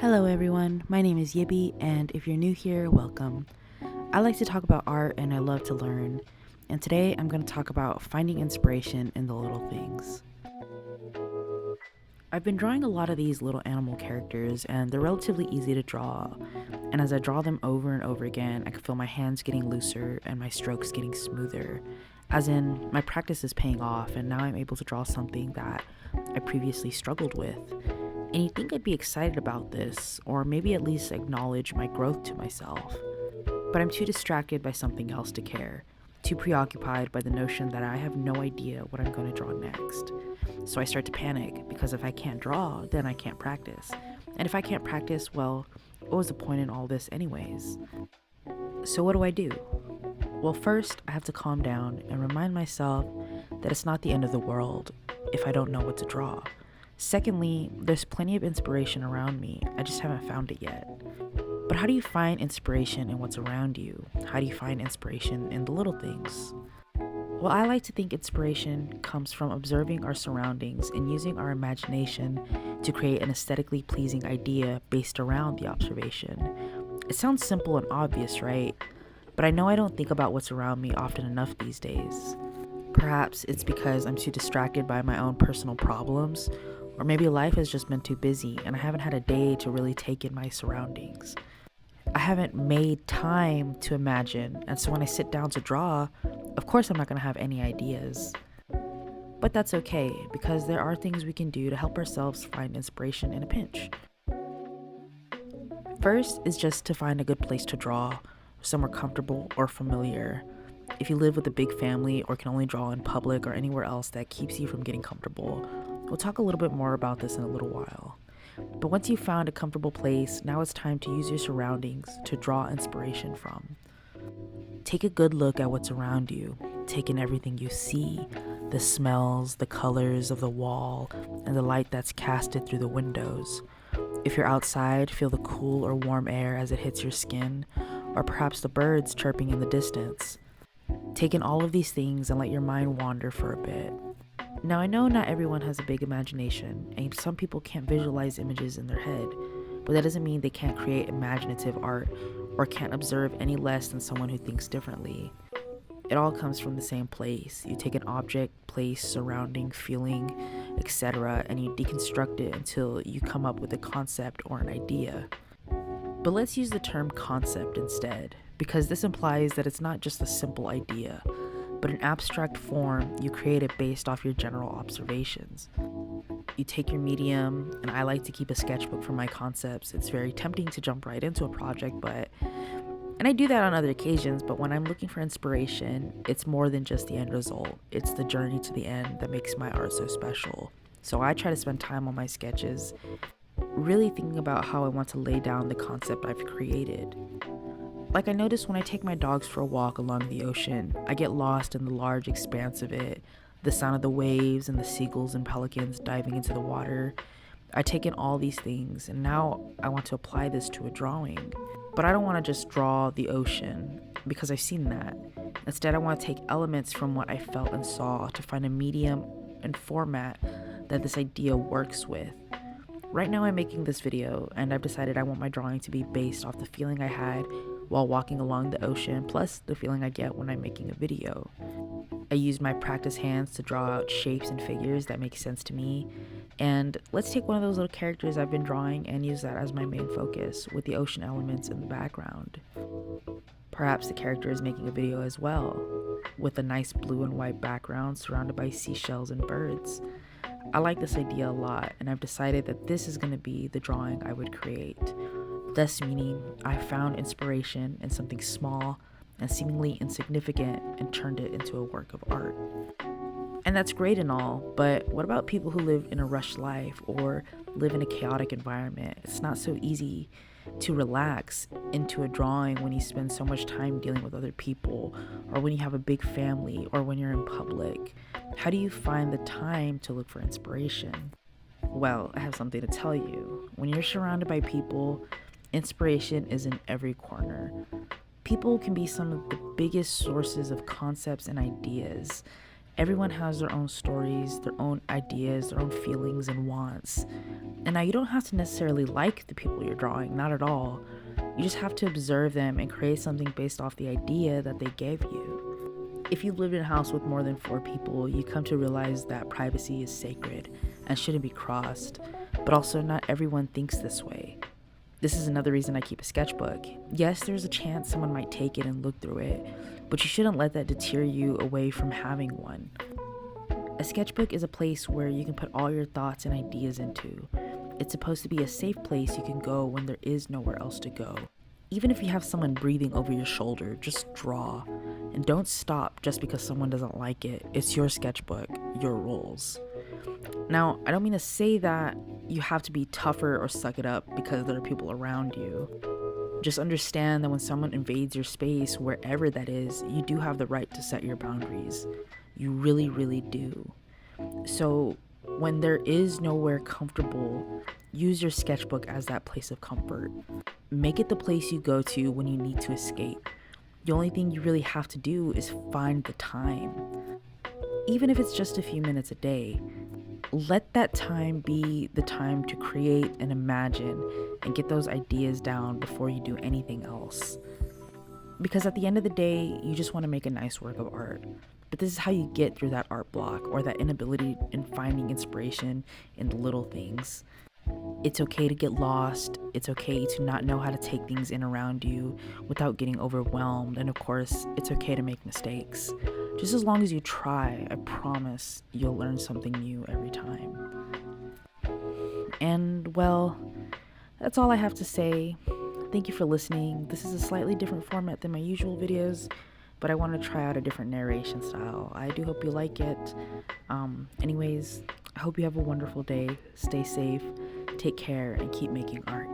Hello everyone, my name is Yibi, and if you're new here, welcome. I like to talk about art and I love to learn, and today I'm going to talk about finding inspiration in the little things. I've been drawing a lot of these little animal characters, and they're relatively easy to draw, and as I draw them over and over again, I can feel my hands getting looser and my strokes getting smoother, as in, my practice is paying off, and now I'm able to draw something that I previously struggled with. And you'd think I'd be excited about this, or maybe at least acknowledge my growth to myself. But I'm too distracted by something else to care, too preoccupied by the notion that I have no idea what I'm going to draw next. So I start to panic, because if I can't draw, then I can't practice. And if I can't practice, well, what was the point in all this, anyways? So what do? Well, first, I have to calm down and remind myself that it's not the end of the world if I don't know what to draw. Secondly, there's plenty of inspiration around me, I just haven't found it yet. But how do you find inspiration in what's around you? How do you find inspiration in the little things? Well, I like to think inspiration comes from observing our surroundings and using our imagination to create an aesthetically pleasing idea based around the observation. It sounds simple and obvious, right? But I know I don't think about what's around me often enough these days. Perhaps it's because I'm too distracted by my own personal problems, or maybe life has just been too busy and I haven't had a day to really take in my surroundings. I haven't made time to imagine, and so when I sit down to draw, of course I'm not going to have any ideas. But that's okay, because there are things we can do to help ourselves find inspiration in a pinch. First is just to find a good place to draw, somewhere comfortable or familiar. If you live with a big family or can only draw in public or anywhere else that keeps you from getting comfortable, we'll talk a little bit more about this in a little while. But once you've found a comfortable place, now it's time to use your surroundings to draw inspiration from. Take a good look at what's around you. Take in everything you see, the smells, the colors of the wall, and the light that's casted through the windows. If you're outside, feel the cool or warm air as it hits your skin, or perhaps the birds chirping in the distance. Take in all of these things and let your mind wander for a bit. Now, I know not everyone has a big imagination, and some people can't visualize images in their head, but that doesn't mean they can't create imaginative art or can't observe any less than someone who thinks differently. It all comes from the same place. You take an object, place, surrounding, feeling, etc., and you deconstruct it until you come up with a concept or an idea. But let's use the term concept instead, because this implies that it's not just a simple idea, but an abstract form you created based off your general observations. You take your medium, and I like to keep a sketchbook for my concepts. It's very tempting to jump right into a project, and I do that on other occasions, but when I'm looking for inspiration, it's more than just the end result. It's the journey to the end that makes my art so special. So I try to spend time on my sketches, really thinking about how I want to lay down the concept I've created. Like, I notice when I take my dogs for a walk along the ocean, I get lost in the large expanse of it, the sound of the waves and the seagulls and pelicans diving into the water. I take in all these things, and now I want to apply this to a drawing. But I don't want to just draw the ocean, because I've seen that. Instead, I want to take elements from what I felt and saw to find a medium and format that this idea works with. Right now I'm making this video, and I've decided I want my drawing to be based off the feeling I had while walking along the ocean, plus the feeling I get when I'm making a video. I use my practice hands to draw out shapes and figures that make sense to me, and let's take one of those little characters I've been drawing and use that as my main focus, with the ocean elements in the background. Perhaps the character is making a video as well, with a nice blue and white background surrounded by seashells and birds. I like this idea a lot, and I've decided that this is going to be the drawing I would create. Thus meaning, I found inspiration in something small and seemingly insignificant and turned it into a work of art. And that's great and all, but what about people who live in a rushed life or live in a chaotic environment? It's not so easy to relax into a drawing when you spend so much time dealing with other people, or when you have a big family, or when you're in public. How do you find the time to look for inspiration? Well, I have something to tell you. When you're surrounded by people, inspiration is in every corner. People can be some of the biggest sources of concepts and ideas. Everyone has their own stories, their own ideas, their own feelings and wants. And now you don't have to necessarily like the people you're drawing, not at all. You just have to observe them and create something based off the idea that they gave you. If you lived in a house with more than 4 people, you come to realize that privacy is sacred and shouldn't be crossed, but also not everyone thinks this way. This is another reason I keep a sketchbook. Yes, there's a chance someone might take it and look through it, but you shouldn't let that deter you away from having one. A sketchbook is a place where you can put all your thoughts and ideas into. It's supposed to be a safe place you can go when there is nowhere else to go. Even if you have someone breathing over your shoulder, just draw. And don't stop just because someone doesn't like it. It's your sketchbook, your rules. Now, I don't mean to say that you have to be tougher or suck it up because there are people around you. Just understand that when someone invades your space, wherever that is, you do have the right to set your boundaries. You really, really do. So when there is nowhere comfortable, use your sketchbook as that place of comfort. Make it the place you go to when you need to escape. The only thing you really have to do is find the time. Even if it's just a few minutes a day, let that time be the time to create and imagine and get those ideas down before you do anything else. Because at the end of the day, you just want to make a nice work of art. But this is how you get through that art block or that inability in finding inspiration in the little things. It's okay to get lost. It's okay to not know how to take things in around you without getting overwhelmed. And of course, it's okay to make mistakes. Just as long as you try, I promise you'll learn something new every time. And well, that's all I have to say. Thank you for listening. This is a slightly different format than my usual videos, but I want to try out a different narration style. I do hope you like it. Anyways, I hope you have a wonderful day. Stay safe, take care, and keep making art.